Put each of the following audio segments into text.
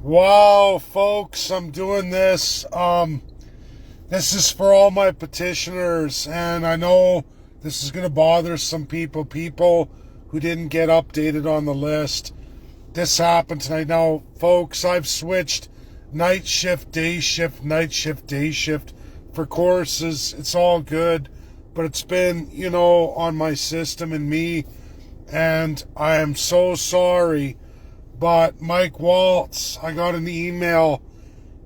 Wow, folks, I'm doing this. This is for all my petitioners, and I know this is going to bother some people who didn't get updated on the list. This happened tonight. Now, folks, I've switched night shift, day shift, night shift, day shift for courses. It's all good, but it's been, on my system and me, and I am so sorry. But Mike Waltz, I got an email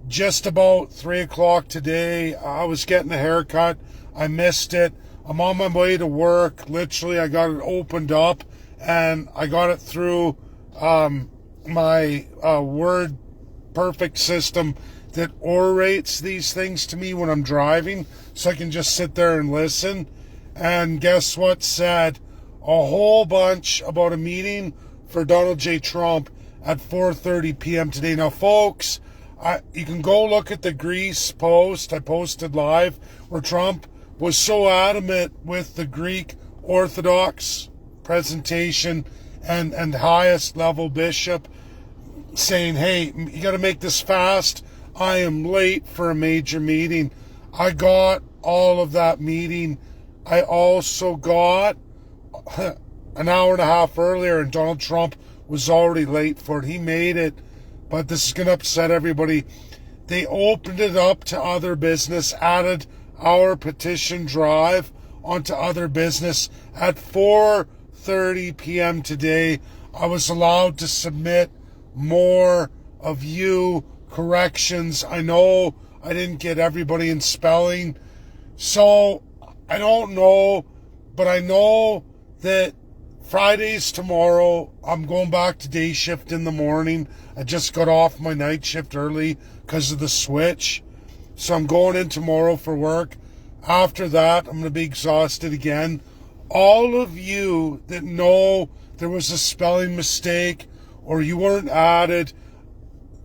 just about 3 o'clock today. I was getting a haircut. I missed it. I'm on my way to work. Literally, I got it opened up, and I got it through my Word Perfect system that orates these things to me when I'm driving, so I can just sit there and listen. And guess what said? A whole bunch about a meeting for Donald J. Trump at 4:30 p.m. today. Now, folks, you can go look at the Greece post I posted live where Trump was so adamant with the Greek Orthodox presentation and highest level bishop saying, hey, you got to make this fast. I am late for a major meeting. I got all of that meeting. I also got an hour and a half earlier, and Donald Trump was already late for it. He made it, but this is going to upset everybody. They opened it up to other business, added our petition drive onto other business. At 4:30 p.m. today, I was allowed to submit more of you corrections. I know I didn't get everybody in spelling, so I don't know, but I know that Friday's tomorrow. I'm going back to day shift in the morning. I just got off my night shift early because of the switch. So I'm going in tomorrow for work. After that, I'm going to be exhausted again. All of you that know there was a spelling mistake or you weren't added,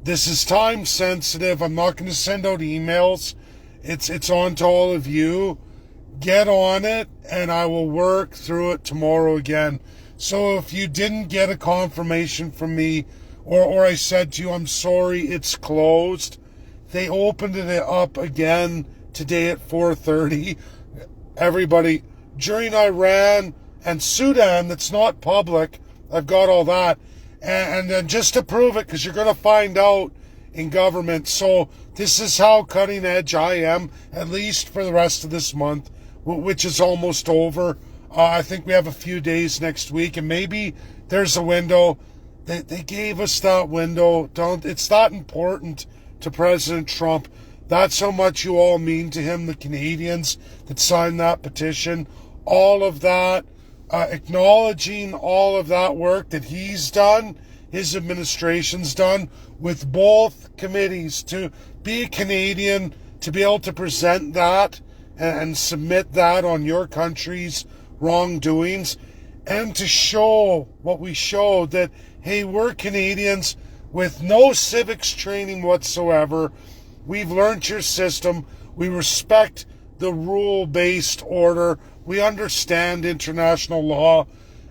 this is time sensitive. I'm not going to send out emails. It's on to all of you. Get on it, and I will work through it tomorrow again. So if you didn't get a confirmation from me, or I said to you, I'm sorry, it's closed, they opened it up again today at 4:30. Everybody, during Iran and Sudan, that's not public, I've got all that. And then just to prove it, because you're going to find out in government. So this is how cutting edge I am, at least for the rest of this month, which is almost over. I think we have a few days next week, and maybe there's a window. They gave us that window. It's that important to President Trump. That's how much you all mean to him, the Canadians that signed that petition. All of that, acknowledging all of that work that he's done, his administration's done, with both committees. To be a Canadian, to be able to present that and submit that on your country's wrongdoings, and to show what we showed, that, hey, we're Canadians with no civics training whatsoever. We've learned your system. We respect the rule-based order. We understand international law.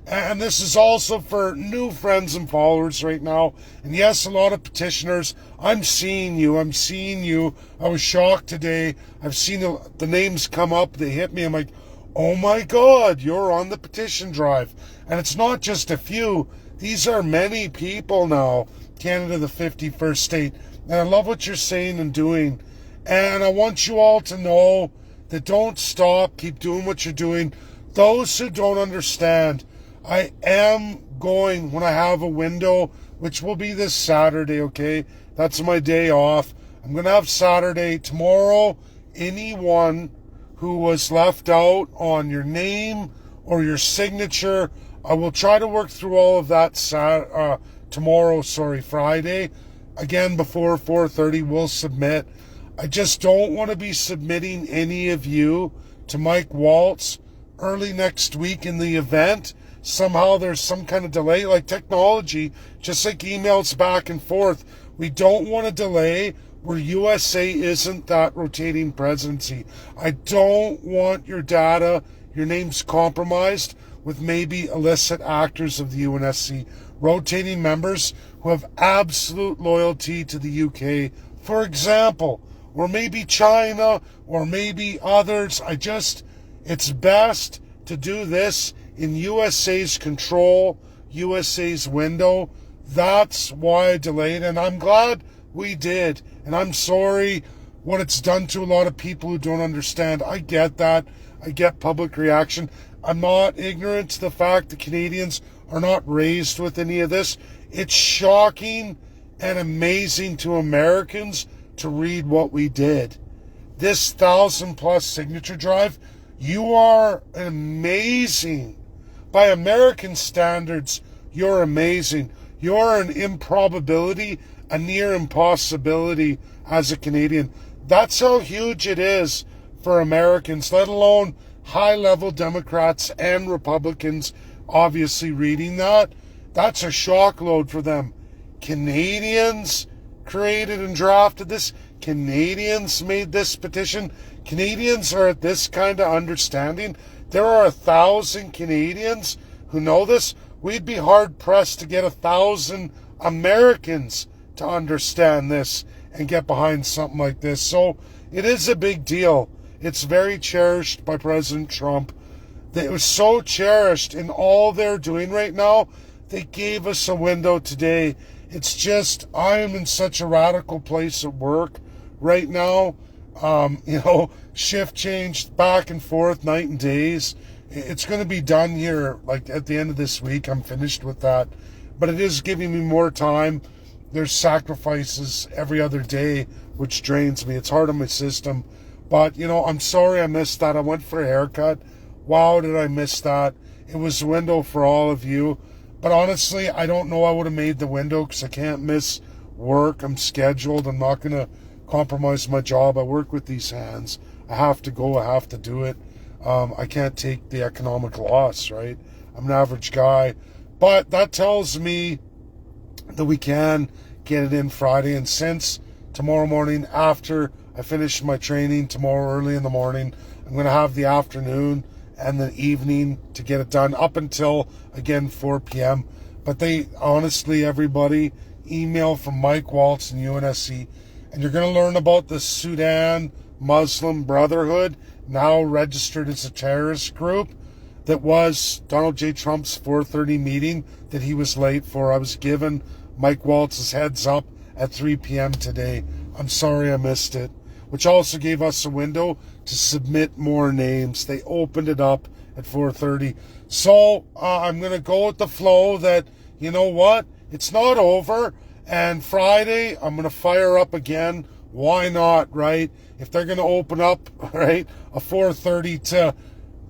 And this is also for new friends and followers right now. And yes, a lot of petitioners, I'm seeing you. I was shocked today. I've seen the names come up. They hit me. I'm like, oh my God, you're on the petition drive. And it's not just a few. These are many people now. Canada, the 51st state. And I love what you're saying and doing. And I want you all to know that don't stop. Keep doing what you're doing. Those who don't understand, I am going when I have a window, which will be this Saturday, okay? That's my day off. I'm going to have Saturday. Tomorrow, anyone who was left out on your name or your signature, I will try to work through all of that Friday. Again, before 4:30, we'll submit. I just don't want to be submitting any of you to Mike Waltz early next week in the event somehow there's some kind of delay, like technology, just like emails back and forth. We don't want to delay where USA isn't that rotating presidency. I don't want your data, your name's compromised with maybe illicit actors of the UNSC rotating members who have absolute loyalty to the UK, for example, or maybe China, or maybe others. It's best to do this in USA's control, USA's window. That's why I delayed, and I'm glad we did. And I'm sorry what it's done to a lot of people who don't understand. I get that. I get public reaction. I'm not ignorant to the fact that Canadians are not raised with any of this. It's shocking and amazing to Americans to read what we did. This 1,000+ signature drive, you are amazing. By American standards, you're amazing. You're an improbability, a near impossibility as a Canadian. That's how huge it is for Americans, let alone high-level Democrats and Republicans obviously reading that. That's a shock load for them. Canadians created and drafted this. Canadians made this petition. Canadians are at this kind of understanding. There are 1,000 Canadians who know this. We'd be hard-pressed to get 1,000 Americans to understand this and get behind something like this. So it is a big deal. It's very cherished by President Trump. It was so cherished in all they're doing right now. They gave us a window today. It's just, I am in such a radical place at work right now. Shift changed back and forth, night and days. It's going to be done here, like at the end of this week. I'm finished with that. But it is giving me more time. There's sacrifices every other day, which drains me. It's hard on my system. But, I'm sorry I missed that. I went for a haircut. Wow, did I miss that. It was a window for all of you. But honestly, I don't know I would have made the window because I can't miss work. I'm scheduled. I'm not going to compromise my job. I work with these hands. I have to go. I have to do it. I can't take the economic loss, right? I'm an average guy. But that tells me that we can get it in Friday. And since tomorrow morning, after I finish my training tomorrow early in the morning, I'm going to have the afternoon and the evening to get it done up until, again, 4 p.m. But they, honestly, everybody, email from Mike Waltz and UNSC, and you're going to learn about the Sudan Muslim Brotherhood, now registered as a terrorist group, that was Donald J. Trump's 4:30 meeting that he was late for. I was given Mike Waltz's heads up at 3 p.m. today. I'm sorry I missed it. Which also gave us a window to submit more names. They opened it up at 4:30. So I'm going to go with the flow that, you know what, it's not over. And Friday, I'm going to fire up again. Why not, right? If they're going to open up, right, a 4:30 to,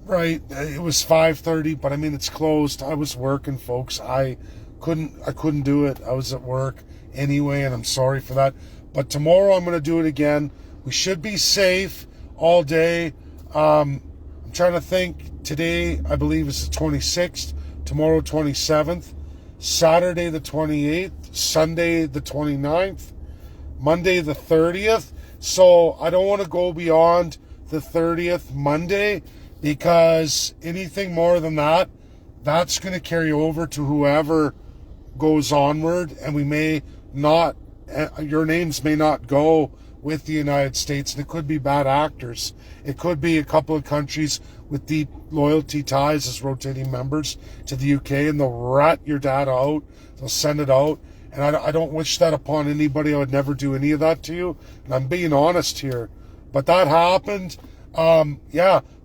right, it was 5:30, but I mean, it's closed. I was working, folks. I couldn't do it. I was at work anyway, and I'm sorry for that. But tomorrow I'm going to do it again. We should be safe all day. I'm trying to think. Today, I believe, is the 26th. Tomorrow, 27th. Saturday, the 28th. Sunday, the 29th. Monday, the 30th. So I don't want to go beyond the 30th Monday, because anything more than that, that's going to carry over to whoever goes onward, and we may not, your names may not go with the United States, and it could be bad actors. It could be a couple of countries with deep loyalty ties as rotating members to the UK, and they'll rat your data out. They'll send it out, and I don't wish that upon anybody. I would never do any of that to you, and I'm being honest here. But that happened.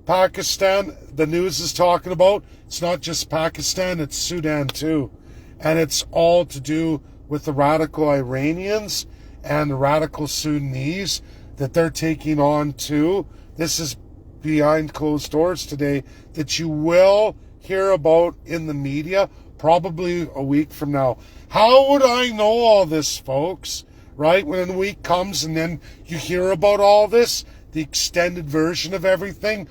Pakistan, the news is talking about. It's not just Pakistan, it's Sudan too. And it's all to do with the radical Iranians and the radical Sudanese that they're taking on too. This is behind closed doors today that you will hear about in the media probably a week from now. How would I know all this, folks? Right? When a week comes and then you hear about all this, the extended version of everything,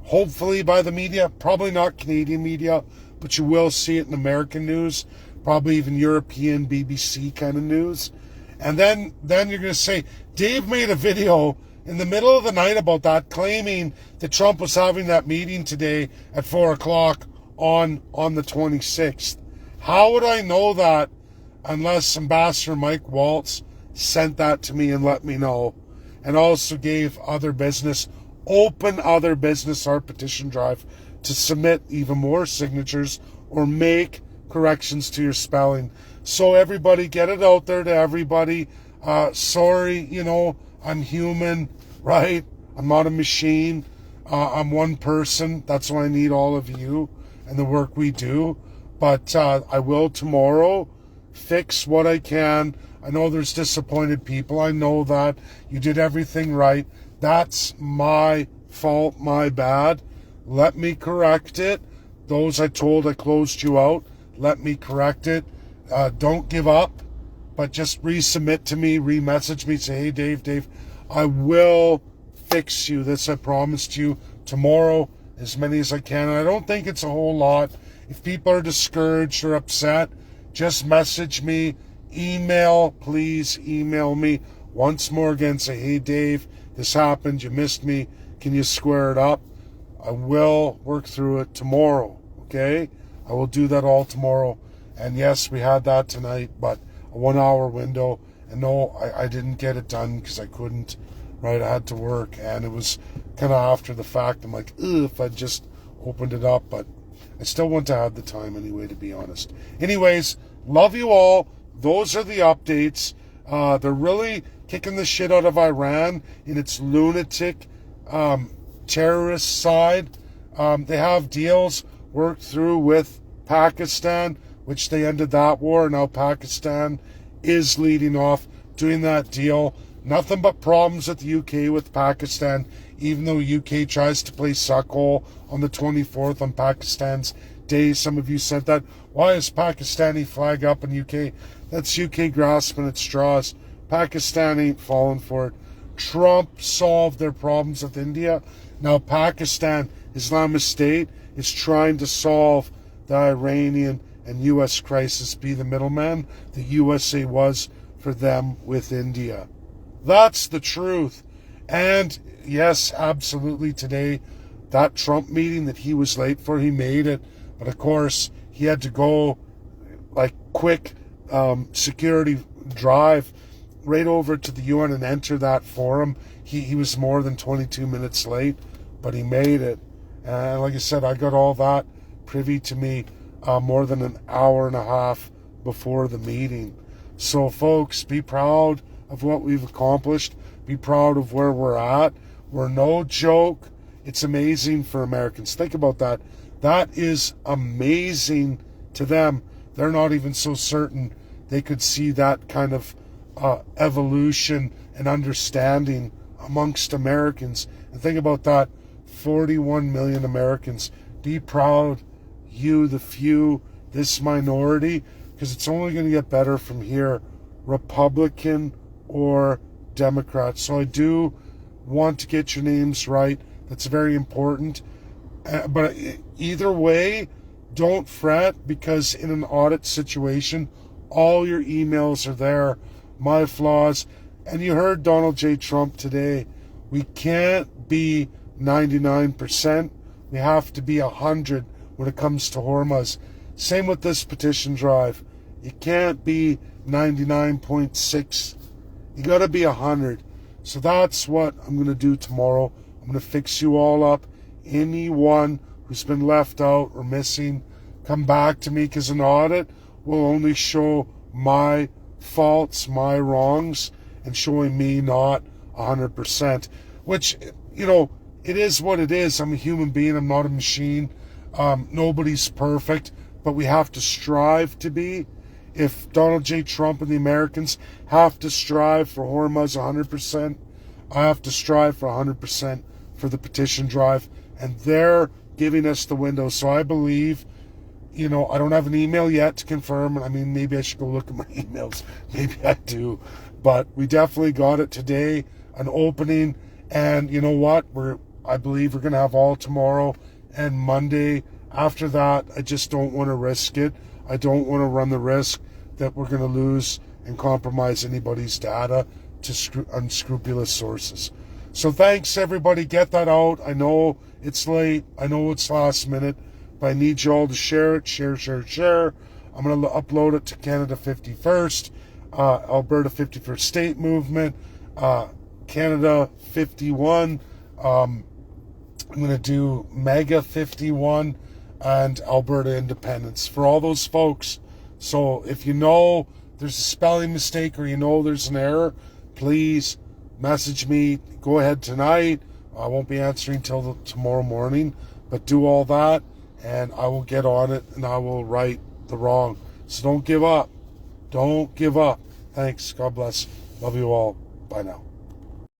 hopefully by the media, probably not Canadian media, but you will see it in American news, probably even European BBC kind of news. And then you're going to say, Dave made a video in the middle of the night about that, claiming that Trump was having that meeting today at 4 o'clock on the 26th. How would I know that unless Ambassador Mike Waltz sent that to me and let me know, and also gave other business our petition drive to submit even more signatures or make corrections to your spelling. So everybody, get it out there to everybody. Sorry, I'm human, right? I'm not a machine. I'm one person. That's why I need all of you and the work we do. But I will tomorrow fix what I can. I know there's disappointed people. I know that. You did everything right. That's my fault, my bad. Let me correct it. Those I told I closed you out, let me correct it. Don't give up, but just resubmit to me, remessage me, say, hey, Dave, I will fix you. This I promised you tomorrow, as many as I can. And I don't think it's a whole lot. If people are discouraged or upset, just message me, please email me once more again. Say, hey, Dave, this happened. You missed me. Can you square it up? I will work through it tomorrow, okay? I will do that all tomorrow. And yes, we had that tonight, but a 1 hour window. And no, I didn't get it done because I couldn't, right? I had to work, and it was kind of after the fact. I'm like, if I just opened it up, but I still want to have the time anyway, to be honest. Anyways, love you all. Those are the updates. They're really kicking the shit out of Iran in its lunatic terrorist side. They have deals worked through with Pakistan, which they ended that war. Now Pakistan is leading off doing that deal. Nothing but problems with the UK with Pakistan, even though UK tries to play suckhole on the 24th on Pakistan's day. Some of you said that. Why is Pakistani flag up in UK? That's UK grasping at straws. Pakistan ain't falling for it. Trump solved their problems with India. Now Pakistan, Islamic State, is trying to solve the Iranian and US crisis, be the middleman the USA was for them with India. That's the truth. And yes, absolutely, today, that Trump meeting that he was late for, he made it. But of course, he had to go like quick security drive right over to the UN and enter that forum. He was more than 22 minutes late, but he made it. And like I said, I got all that privy to me more than an hour and a half before the meeting. So folks, be proud of what we've accomplished. Be proud of where we're at. We're no joke. It's amazing for Americans. Think about that. That is amazing to them. They're not even so certain they could see that kind of evolution and understanding amongst Americans. And think about that, 41 million Americans. Be proud, you, the few, this minority, because it's only going to get better from here, Republican or Democrat. So I do want to get your names right. That's very important. But either way, don't fret, because in an audit situation, all your emails are there. My flaws. And you heard Donald J. Trump today. We can't be 99%. We have to be 100 when it comes to Hormuz. Same with this petition drive. You can't be 99.6. You got to be 100. So that's what I'm going to do tomorrow. I'm going to fix you all up. Anyone who's been left out or missing, come back to me, because an audit will only show my faults, my wrongs, and showing me not 100%. Which, it is what it is. I'm a human being. I'm not a machine. Nobody's perfect, but we have to strive to be. If Donald J. Trump and the Americans have to strive for Hormuz 100%, I have to strive for 100% for the petition drive. And they're giving us the window. So I believe, I don't have an email yet to confirm. I mean, maybe I should go look at my emails. Maybe I do. But we definitely got it today, an opening. And you know what? I believe we're going to have all tomorrow and Monday. After that, I just don't want to risk it. I don't want to run the risk that we're going to lose and compromise anybody's data to unscrupulous sources. So thanks, everybody. Get that out. I know it's late. I know it's last minute, but I need you all to share it. Share. I'm going to upload it to Canada 51st, Alberta 51st State Movement, Canada 51. I'm going to do Mega 51 and Alberta Independence for all those folks. So if you know there's a spelling mistake or you know there's an error, please message me. Go ahead tonight. I won't be answering till tomorrow morning, but do all that and I will get on it and I will right the wrong. So don't give up. Don't give up. Thanks. God bless. Love you all. Bye now.